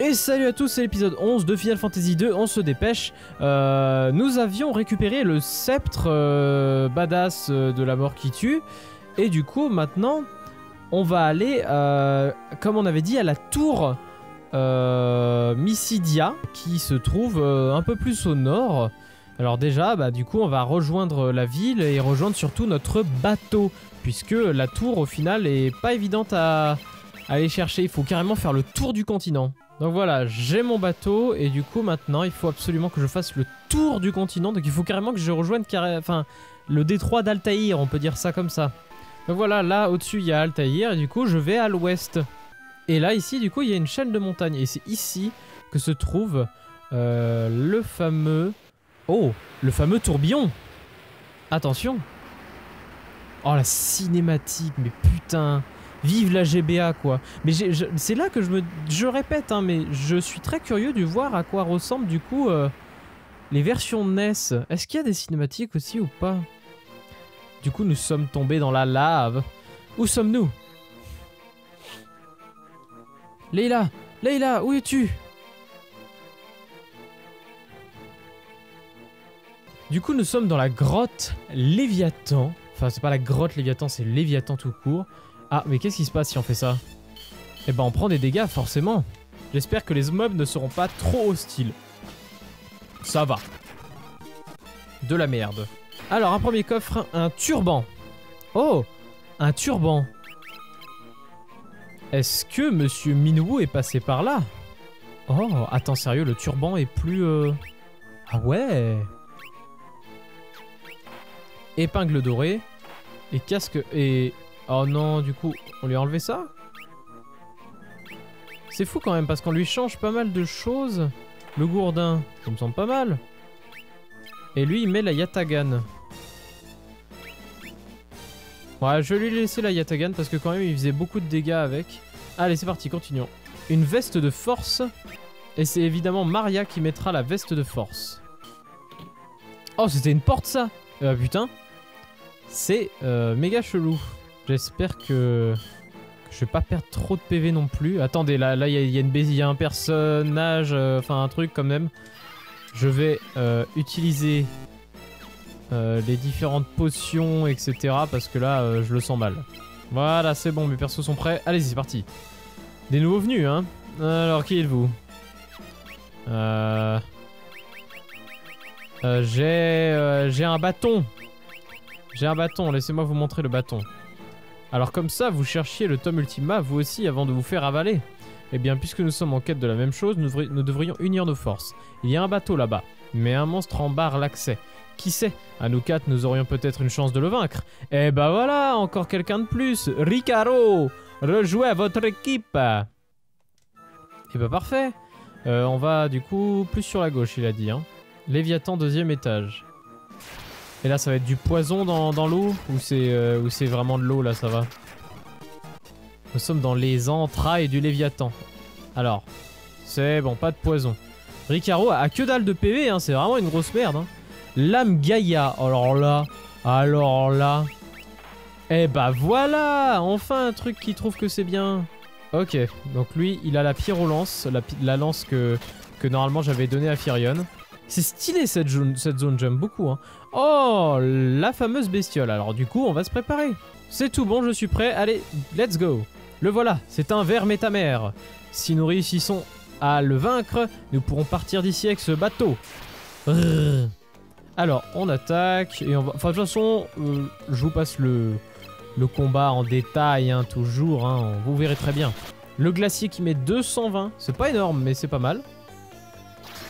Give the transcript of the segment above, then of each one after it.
Et salut à tous, c'est l'épisode 11 de Final Fantasy 2, on se dépêche. Nous avions récupéré le sceptre badass de la mort qui tue. Et du coup, maintenant, on va aller, comme on avait dit, à la tour Mysidia, qui se trouve un peu plus au nord. Alors déjà, du coup, on va rejoindre la ville et rejoindre surtout notre bateau. Puisque la tour, au final, est pas évidente à aller chercher. Il faut carrément faire le tour du continent. Donc voilà, j'ai mon bateau et du coup maintenant il faut absolument que je fasse le tour du continent. Donc il faut carrément que je rejoigne le détroit d'Altaïr, on peut dire ça comme ça. Donc voilà, là au-dessus il y a Altaïr et du coup je vais à l'ouest. Et là ici du coup il y a une chaîne de montagnes et c'est ici que se trouve le fameux... Oh, le fameux tourbillon. Attention. Oh la cinématique, mais putain. Vive la GBA quoi. Mais c'est là que je répète hein, mais je suis très curieux de voir à quoi ressemblent du coup les versions NES. Est-ce qu'il y a des cinématiques aussi ou pas? Du coup nous sommes tombés dans la lave. Où sommes-nous? Leila, Leila, où es-tu? Du coup nous sommes dans la grotte Léviathan. Enfin c'est pas la grotte Léviathan, c'est Léviathan tout court. Ah, mais qu'est-ce qui se passe si on fait ça? Eh ben, on prend des dégâts, forcément. J'espère que les mobs ne seront pas trop hostiles. Ça va. De la merde. Alors, un premier coffre, un turban. Oh, un turban. Est-ce que Monsieur Minwu est passé par là? Oh, attends, sérieux, le turban est plus... Ah ouais. Épingle dorée. Et casque... Et... Oh non, du coup, on lui a enlevé ça? C'est fou quand même, parce qu'on lui change pas mal de choses. Le gourdin, ça me semble pas mal. Et lui, il met la yatagan. Ouais, je vais lui laisser la yatagan, parce que quand même, il faisait beaucoup de dégâts avec. Allez, c'est parti, continuons. Une veste de force. Et c'est évidemment Maria qui mettra la veste de force. Oh, c'était une porte, ça! Putain. C'est méga chelou. J'espère que je vais pas perdre trop de PV non plus. Attendez, là il y a un personnage, enfin un truc quand même. Je vais utiliser les différentes potions, etc. Parce que là, je le sens mal. Voilà, c'est bon, mes persos sont prêts. Allez-y, c'est parti. Des nouveaux venus, hein. Alors, qui êtes-vous? J'ai un bâton. J'ai un bâton, laissez-moi vous montrer le bâton. Alors comme ça, vous cherchiez le tome Ultima, vous aussi, avant de vous faire avaler. Eh bien, puisque nous sommes en quête de la même chose, nous devrions unir nos forces. Il y a un bateau là-bas, mais un monstre en barre l'accès. Qui sait? À nous quatre, nous aurions peut-être une chance de le vaincre. Eh ben voilà, encore quelqu'un de plus. Ricaro, rejouez à votre équipe. Eh ben parfait. On va du coup plus sur la gauche, il a dit. Hein. Léviathan, 2e étage. Et là, ça va être du poison dans l'eau? Ou c'est vraiment de l'eau, là, ça va? Nous sommes dans les entrailles du Léviathan. Alors, c'est bon, pas de poison. Ricaro a que dalle de PV, hein, c'est vraiment une grosse merde. Hein. Lame Gaïa, alors là... Eh bah voilà! Enfin un truc qui trouve que c'est bien. Ok, donc lui, il a la pyrolance, la lance que normalement j'avais donnée à Firion. C'est stylé cette zone, j'aime beaucoup. Hein. Oh, la fameuse bestiole. Alors du coup, on va se préparer. C'est tout bon, je suis prêt. Allez, let's go. Le voilà, c'est un ver métamère. Si nous réussissons à le vaincre, nous pourrons partir d'ici avec ce bateau. Brrr. Alors, on attaque. Et on va... Enfin, de toute façon, je vous passe le combat en détail, hein, toujours. Hein, vous verrez très bien. Le glacier qui met 220. C'est pas énorme, mais c'est pas mal.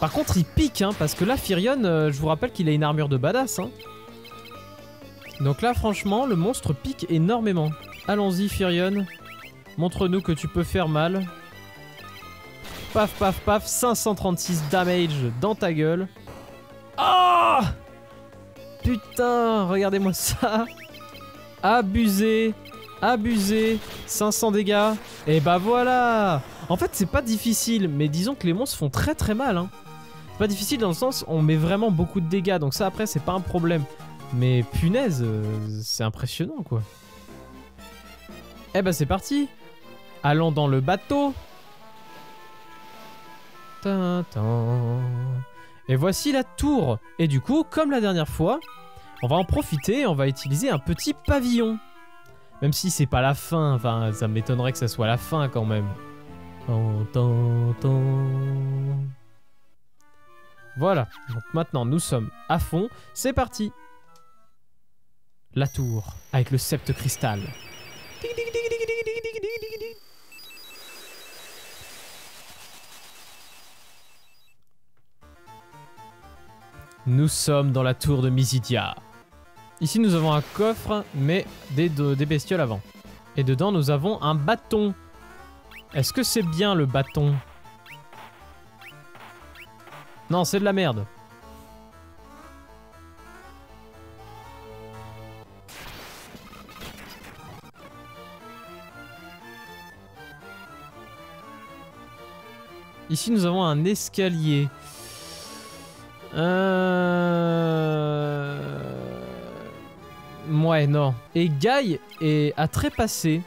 Par contre, il pique, hein, parce que là, Firion, je vous rappelle qu'il a une armure de badass. Hein. Donc là, franchement, le monstre pique énormément. Allons-y, Firion. Montre-nous que tu peux faire mal. Paf, paf, paf. 536 damage dans ta gueule. Oh! Putain, regardez-moi ça. Abusé. Abusé. 500 dégâts. Et bah voilà. En fait, c'est pas difficile, mais disons que les monstres font très très mal. Hein. C'est pas difficile dans le sens on met vraiment beaucoup de dégâts, donc ça après c'est pas un problème. Mais punaise, c'est impressionnant quoi. Eh bah c'est parti. Allons dans le bateau. Tintin. Et voici la tour. Et du coup, comme la dernière fois, on va en profiter et on va utiliser un petit pavillon. Même si c'est pas la fin, enfin ça m'étonnerait que ça soit la fin quand même. Voilà, donc maintenant nous sommes à fond, c'est parti. La tour, avec le septe cristal. Nous sommes dans la tour de Mysidia. Ici nous avons un coffre, mais des bestioles avant. Et dedans nous avons un bâton. Est-ce que c'est bien le bâton? Non, c'est de la merde. Ici nous avons un escalier. Ouais, non. Et Guy a trépassé.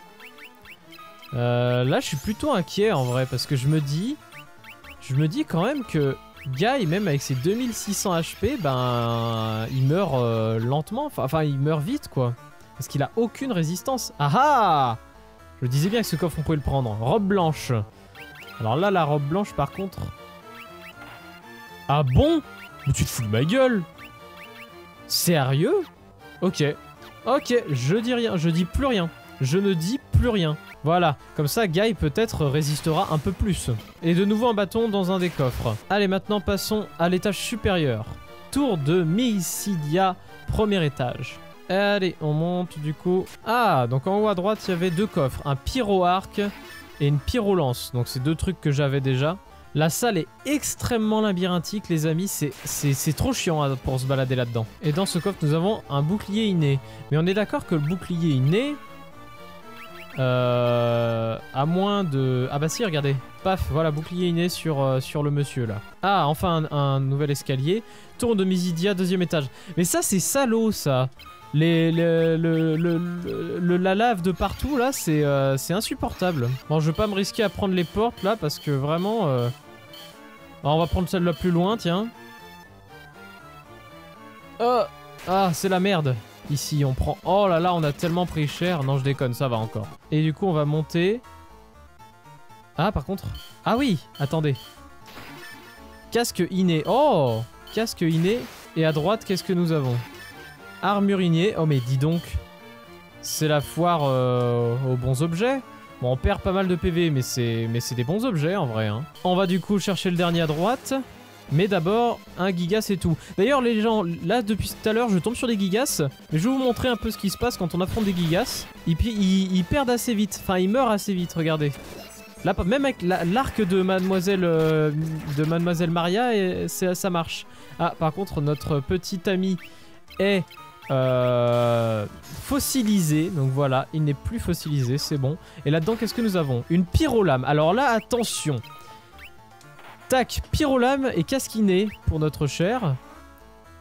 Là, je suis plutôt inquiet en vrai, parce que je me dis quand même que Guy, même avec ses 2600 HP, ben, il meurt lentement. Enfin, il meurt vite, quoi. Parce qu'il a aucune résistance. Ah ah! Je disais bien que ce coffre, on pouvait le prendre. Robe blanche. Alors là, la robe blanche, par contre... Ah bon? Mais tu te fous de ma gueule? Sérieux? Ok. Ok, je dis rien. Je dis plus rien. Je ne dis plus rien. Voilà, comme ça Guy peut-être résistera un peu plus. Et de nouveau un bâton dans un des coffres. Allez, maintenant passons à l'étage supérieur. Tour de Mysidia, premier étage. Allez, on monte du coup. Ah, donc en haut à droite, il y avait deux coffres. Un pyro-arc et une pyro-lance. Donc c'est deux trucs que j'avais déjà. La salle est extrêmement labyrinthique, les amis. C'est trop chiant hein, pour se balader là-dedans. Et dans ce coffre, nous avons un bouclier inné. Mais on est d'accord que le bouclier inné... à moins de... Ah bah si, regardez. Paf, voilà, bouclier inné sur le monsieur, là. Ah, enfin, un nouvel escalier. Tour de Mysidia, deuxième étage. Mais ça, c'est salaud, ça. La lave de partout, là, c'est insupportable. Bon, je vais pas me risquer à prendre les portes, là, parce que vraiment... Alors, on va prendre celle-là plus loin, tiens. Oh. Ah, c'est la merde. Ici, on prend... Oh là là, on a tellement pris cher. Non, je déconne, ça va encore. Et du coup, on va monter. Ah, par contre... Ah oui, attendez. Casque inné. Oh! Casque inné. Et à droite, qu'est-ce que nous avons? Armure innée. Oh, mais dis donc. C'est la foire aux bons objets. Bon, on perd pas mal de PV, mais c'est des bons objets, en vrai. Hein. On va du coup chercher le dernier à droite. Mais d'abord, un gigas et tout. D'ailleurs, les gens, là, depuis tout à l'heure, je tombe sur des gigas. Mais je vais vous montrer un peu ce qui se passe quand on affronte des gigas. Ils perdent assez vite. Enfin, ils meurent assez vite, regardez. Là, même avec l'arc de Mademoiselle Maria, ça marche. Ah, par contre, notre petit ami est fossilisé. Donc voilà, il n'est plus fossilisé, c'est bon. Et là-dedans, qu'est-ce que nous avons? Une pyrolame. Alors là, attention. Tac, pyrolame et casquiné pour notre cher.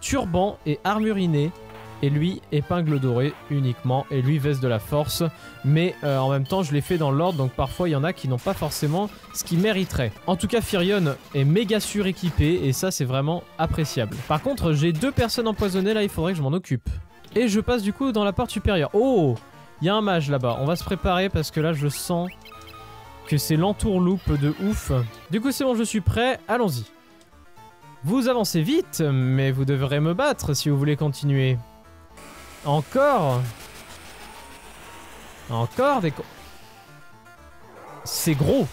Turban et armure innée. Et lui, épingle dorée uniquement. Et lui, veste de la force. Mais en même temps, je l'ai fait dans l'ordre. Donc parfois, il y en a qui n'ont pas forcément ce qu'ils mériteraient. En tout cas, Firion est méga suréquipé. Et ça, c'est vraiment appréciable. Par contre, j'ai deux personnes empoisonnées. Là, il faudrait que je m'en occupe. Et je passe du coup dans la porte supérieure. Oh, il y a un mage là-bas. On va se préparer parce que là, je sens... que c'est l'entourloupe de ouf. Du coup, c'est bon, je suis prêt. Allons-y. Vous avancez vite, mais vous devrez me battre si vous voulez continuer. Encore? Encore des... C'est gros.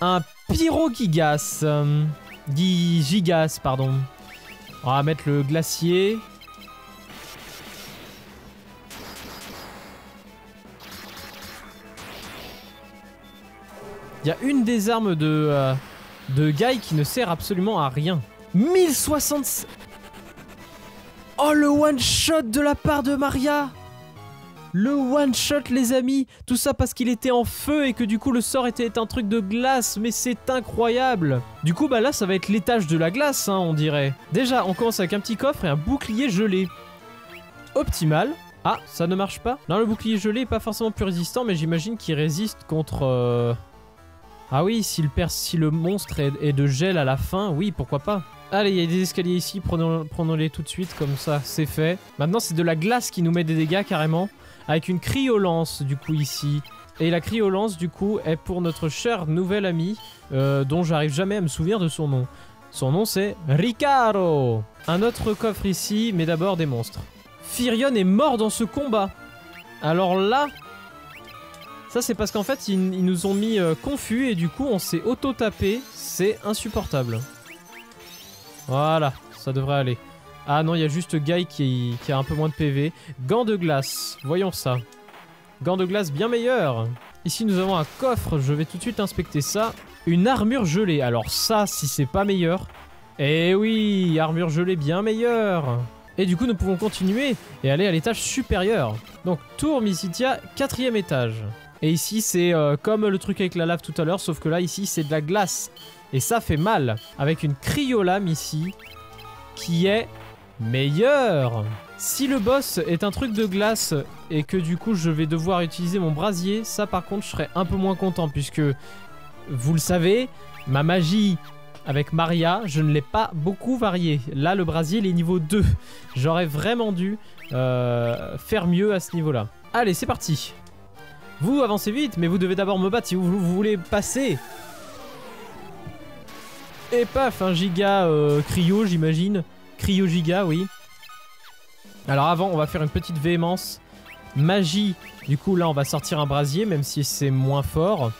Un pyro-gigas. Gigas, pardon. On va mettre le glacier. Il y a une des armes de Guy qui ne sert absolument à rien. 1060... Oh, le one-shot de la part de Maria! Le one-shot, les amis! Tout ça parce qu'il était en feu et que du coup le sort était un truc de glace. Mais c'est incroyable! Du coup, bah là, ça va être l'étage de la glace, hein, on dirait. Déjà, on commence avec un petit coffre et un bouclier gelé. Optimal. Ah, ça ne marche pas? Non, le bouclier gelé est pas forcément plus résistant, mais j'imagine qu'il résiste contre... Ah oui, si le monstre est de gel à la fin, oui, pourquoi pas. Allez, il y a des escaliers ici, prenons-les tout de suite, comme ça, c'est fait. Maintenant, c'est de la glace qui nous met des dégâts, carrément. Avec une cryolance, du coup, ici. Et la cryolance, du coup, est pour notre cher nouvel ami, dont j'arrive jamais à me souvenir de son nom. Son nom, c'est Ricaro. Un autre coffre ici, mais d'abord des monstres. Firion est mort dans ce combat. Alors là... Ça, c'est parce qu'en fait, ils nous ont mis confus et du coup, on s'est auto-tapé. C'est insupportable. Voilà, ça devrait aller. Ah non, il y a juste Guy qui a un peu moins de PV. Gants de glace, voyons ça. Gants de glace bien meilleurs. Ici, nous avons un coffre, je vais tout de suite inspecter ça. Une armure gelée, alors ça, si c'est pas meilleur... Eh oui, armure gelée bien meilleure. Et du coup, nous pouvons continuer et aller à l'étage supérieur. Donc, Tour Mysitia, 4e étage. Et ici, c'est comme le truc avec la lave tout à l'heure, sauf que là, ici, c'est de la glace. Et ça fait mal. Avec une cryolame ici, qui est meilleure. Si le boss est un truc de glace et que du coup, je vais devoir utiliser mon brasier, ça, par contre, je serais un peu moins content, puisque, vous le savez, ma magie avec Maria, je ne l'ai pas beaucoup variée. Là, le brasier, il est niveau 2. J'aurais vraiment dû faire mieux à ce niveau-là. Allez, c'est parti. Vous avancez vite, mais vous devez d'abord me battre si vous voulez passer. Et paf, un giga cryo, j'imagine. Cryo giga, oui. Alors avant, on va faire une petite véhémence. Magie, du coup là on va sortir un brasier, même si c'est moins fort.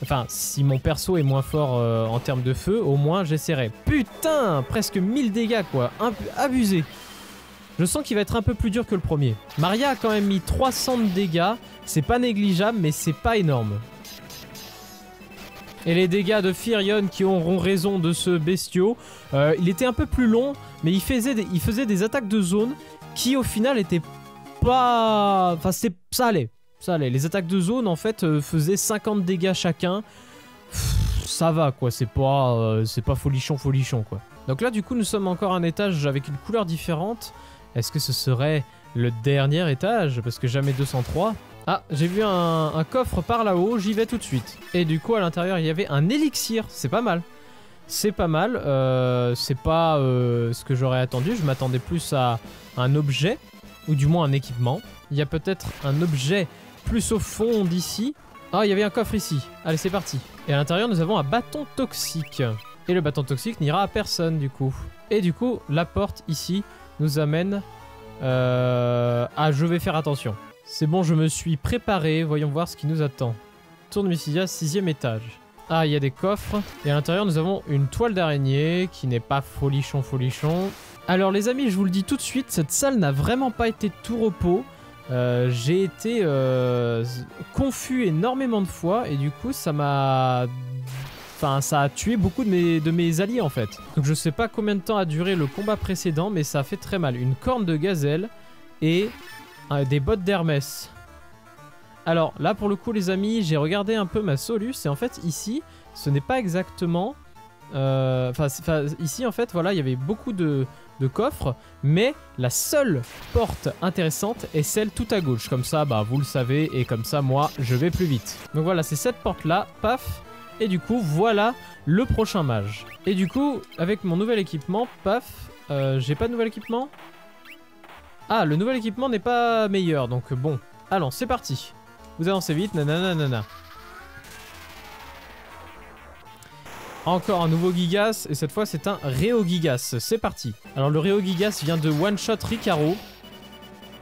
Enfin, si mon perso est moins fort en termes de feu, au moins j'essaierai. Putain, presque 1000 dégâts quoi, abusé. Je sens qu'il va être un peu plus dur que le premier. Maria a quand même mis 300 de dégâts. C'est pas négligeable, mais c'est pas énorme. Et les dégâts de Firion qui auront raison de ce bestiau. Il était un peu plus long, mais il faisait des attaques de zone qui au final étaient pas... Enfin, ça allait. Ça allait. Les attaques de zone, en fait, faisaient 50 dégâts chacun. Ça va, quoi. C'est pas folichon, quoi. Donc là, du coup, nous sommes encore à un étage avec une couleur différente. Est-ce que ce serait le dernier étage? Parce que jamais 203. Ah, j'ai vu un coffre par là-haut, j'y vais tout de suite. Et du coup, à l'intérieur, il y avait un élixir. C'est pas mal. C'est pas mal. C'est pas ce que j'aurais attendu. Je m'attendais plus à un objet, ou du moins un équipement. Il y a peut-être un objet plus au fond d'ici. Ah, il y avait un coffre ici. Allez, c'est parti. Et à l'intérieur, nous avons un bâton toxique. Et le bâton toxique n'ira à personne, du coup. Et du coup, la porte ici nous amène à je vais faire attention. C'est bon, je me suis préparé. Voyons voir ce qui nous attend. Tour de Mysitia, 6e étage. Ah, il y a des coffres. Et à l'intérieur, nous avons une toile d'araignée qui n'est pas folichon. Alors, les amis, je vous le dis tout de suite, cette salle n'a vraiment pas été tout repos. J'ai été confus énormément de fois et du coup, ça m'a... Enfin, ça a tué beaucoup de mes alliés en fait. Donc je sais pas combien de temps a duré le combat précédent, mais ça a fait très mal. Une corne de gazelle et des bottes d'Hermès. Alors là pour le coup les amis, j'ai regardé un peu ma soluce et en fait ici, ce n'est pas exactement... ici en fait, voilà, il y avait beaucoup de coffres, mais la seule porte intéressante est celle tout à gauche. Comme ça, bah vous le savez, et comme ça, moi, je vais plus vite. Donc voilà, c'est cette porte-là, paf. Et du coup, voilà le prochain mage. Et du coup, avec mon nouvel équipement, paf, j'ai pas de nouvel équipement. Ah, le nouvel équipement n'est pas meilleur, donc bon. Allons, c'est parti. Vous avancez vite, nanana. Encore un nouveau Gigas, et cette fois c'est un Réo Gigas. C'est parti. Alors le Réo Gigas vient de one-shot Ricaro,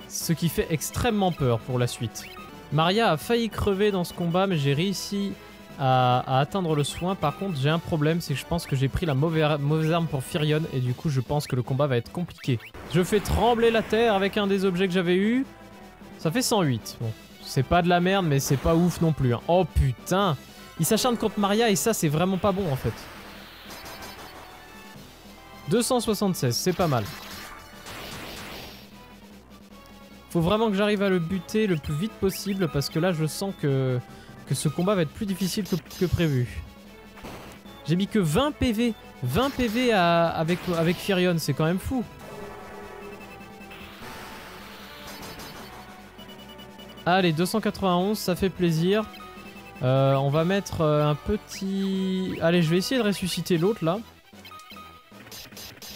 ce qui fait extrêmement peur pour la suite. Maria a failli crever dans ce combat, mais j'ai réussi à atteindre le soin. Par contre, j'ai un problème, c'est que je pense que j'ai pris la mauvaise arme pour Firion, et du coup je pense que le combat va être compliqué. Je fais trembler la terre avec un des objets que j'avais eu. Ça fait 108. Bon, c'est pas de la merde, mais c'est pas ouf non plus. Hein. Oh putain! Il s'acharne contre Maria et ça c'est vraiment pas bon en fait. 276, c'est pas mal. Faut vraiment que j'arrive à le buter le plus vite possible parce que là je sens que ce combat va être plus difficile que prévu. J'ai mis que 20 PV. 20 PV avec Firion, c'est quand même fou. Allez, 291, ça fait plaisir. On va mettre un petit... Allez, je vais essayer de ressusciter l'autre là.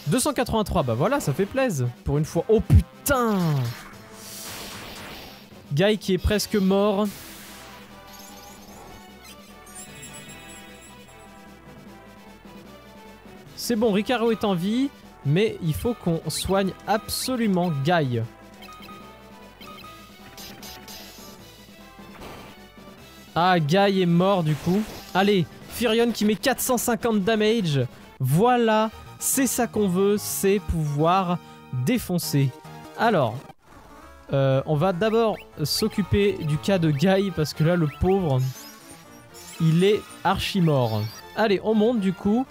283, bah voilà, ça fait plaisir. Pour une fois. Oh putain! Guy qui est presque mort. C'est bon, Ricardo est en vie, mais il faut qu'on soigne absolument Guy. Ah, Guy est mort du coup. Allez, Firion qui met 450 damage. Voilà, c'est ça qu'on veut, c'est pouvoir défoncer. Alors, on va d'abord s'occuper du cas de Guy, parce que là, le pauvre, il est archi mort. Allez, on monte du coup.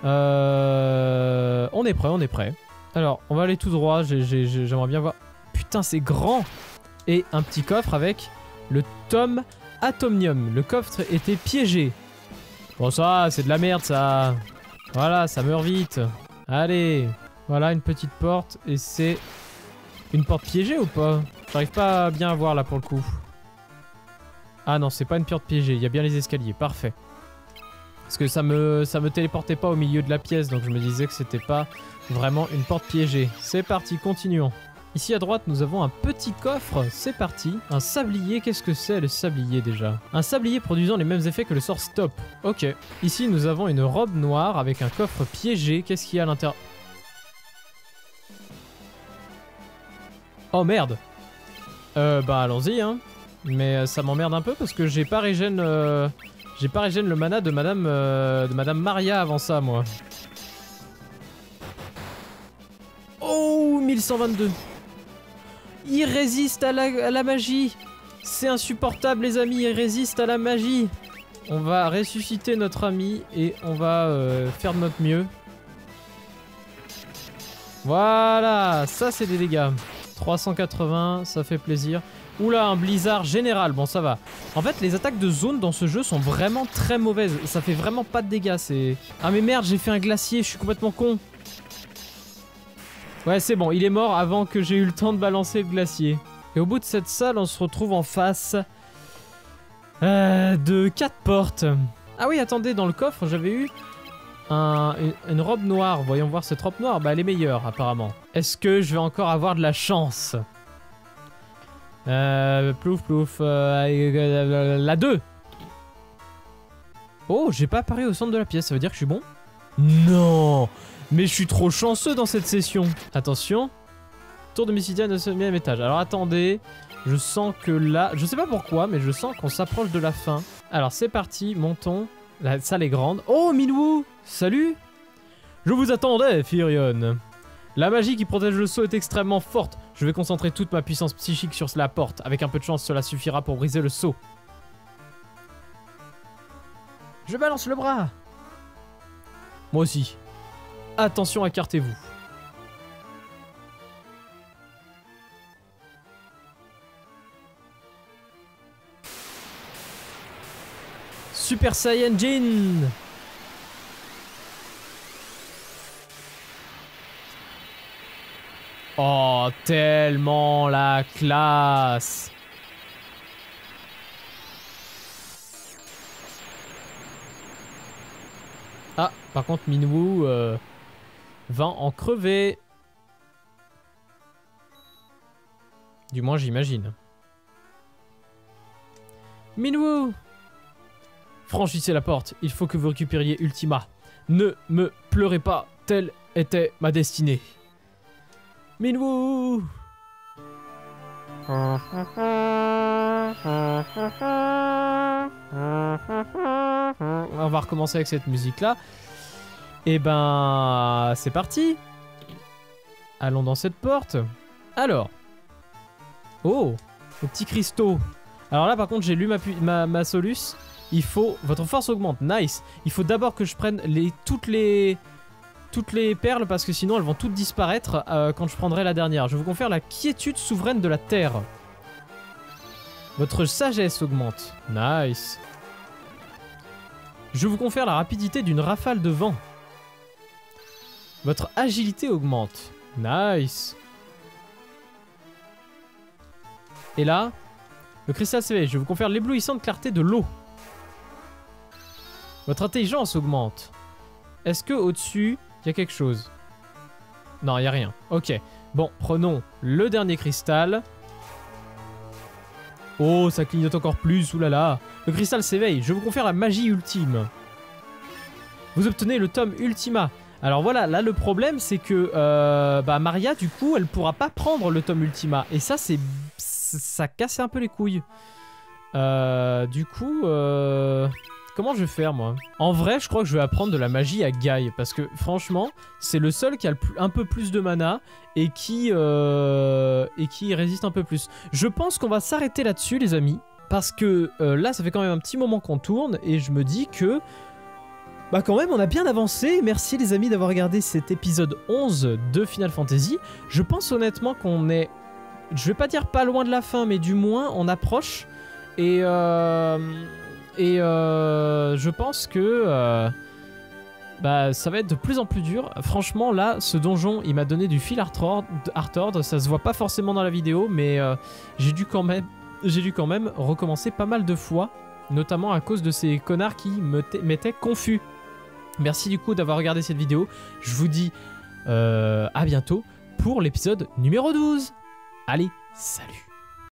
On est prêt, on est prêt. Alors, on va aller tout droit, j'aimerais bien voir... Putain, c'est grand! Et un petit coffre avec le tome Atomium. Le coffre était piégé. Bon, ça, c'est de la merde, ça. Voilà, ça meurt vite. Allez. Voilà, une petite porte. Et c'est... Une porte piégée ou pas? J'arrive pas à bien voir, là, pour le coup. Ah non, c'est pas une porte piégée. Il y a bien les escaliers. Parfait. Parce que ça me téléportait pas au milieu de la pièce. Donc, je me disais que c'était pas vraiment une porte piégée. C'est parti, continuons. Ici à droite, nous avons un petit coffre, c'est parti. Un sablier, qu'est-ce que c'est le sablier déjà? Un sablier produisant les mêmes effets que le sort stop. Ok. Ici, nous avons une robe noire avec un coffre piégé. Qu'est-ce qu'il y a à l'intérieur? Oh merde. Bah allons-y hein. Mais ça m'emmerde un peu parce que j'ai pas régène le mana de Madame Maria avant ça moi. Oh 1122. Il résiste à la magie. C'est insupportable les amis, il résiste à la magie. On va ressusciter notre ami et on va faire de notre mieux. Voilà, ça c'est des dégâts. 380, ça fait plaisir. Oula, un blizzard général, bon ça va. En fait, les attaques de zone dans ce jeu sont vraiment très mauvaises. Ça fait vraiment pas de dégâts, c'est... Ah mais merde, j'ai fait un glacier, je suis complètement con. Ouais, c'est bon, il est mort avant que j'ai eu le temps de balancer le glacier. Et au bout de cette salle, on se retrouve en face de 4 portes. Ah oui, attendez, dans le coffre, j'avais eu une robe noire. Voyons voir cette robe noire. Bah, elle est meilleure, apparemment. Est-ce que je vais encore avoir de la chance? Plouf, plouf. La 2. Oh, j'ai pas apparu au centre de la pièce. Ça veut dire que je suis bon? Non! Mais je suis trop chanceux dans cette session. Attention. Tour de Mystidia de 9ème étage. Alors attendez. Je sens que là... Je sais pas pourquoi, mais je sens qu'on s'approche de la fin. Alors c'est parti, montons. La salle est grande. Oh, Minwoo! Salut! Je vous attendais, Firion. La magie qui protège le sceau est extrêmement forte. Je vais concentrer toute ma puissance psychique sur la porte. Avec un peu de chance, cela suffira pour briser le sceau. Je balance le bras. Moi aussi. Attention, écartez-vous. Super Saiyan Jin. Oh, tellement la classe. Ah, par contre, Minwoo va en crever. Du moins, j'imagine. Minwoo! Franchissez la porte, il faut que vous récupériez Ultima. Ne me pleurez pas, telle était ma destinée. Minwoo! On va recommencer avec cette musique-là. Et ben, c'est parti. Allons dans cette porte. Alors. Oh, les petits cristaux. Alors là, par contre, j'ai lu ma solus. Il faut... Votre force augmente. Nice. Il faut d'abord que je prenne toutes les perles parce que sinon elles vont toutes disparaître quand je prendrai la dernière. Je vous confère la quiétude souveraine de la terre. Votre sagesse augmente. Nice. Je vous confère la rapidité d'une rafale de vent. Votre agilité augmente. Nice. Et là, le cristal s'éveille. Je vous confère l'éblouissante clarté de l'eau. Votre intelligence augmente. Est-ce que au-dessus, il y a quelque chose? Non, il n'y a rien. Ok. Bon, prenons le dernier cristal. Oh, ça clignote encore plus, oulala. Le cristal s'éveille, je vous confère la magie ultime. Vous obtenez le tome Ultima. Alors voilà, là le problème c'est que Maria du coup elle pourra pas prendre le tome Ultima. Et ça ça casse un peu les couilles. Du coup, comment je vais faire moi? En vrai je crois que je vais apprendre de la magie à Guy. Parce que franchement c'est le seul qui a un peu plus de mana et qui résiste un peu plus. Je pense qu'on va s'arrêter là-dessus les amis. Parce que là ça fait quand même un petit moment qu'on tourne et je me dis que... Bah quand même on a bien avancé, merci les amis d'avoir regardé cet épisode 11 de Final Fantasy. Je pense honnêtement qu'on est, je vais pas dire pas loin de la fin, mais du moins on approche. Et je pense que ça va être de plus en plus dur. Franchement là, ce donjon il m'a donné du fil à retordre, ça se voit pas forcément dans la vidéo, mais j'ai dû quand même recommencer pas mal de fois. Notamment à cause de ces connards qui m'étaient confus. Merci du coup d'avoir regardé cette vidéo. Je vous dis à bientôt pour l'épisode numéro 12. Allez, salut!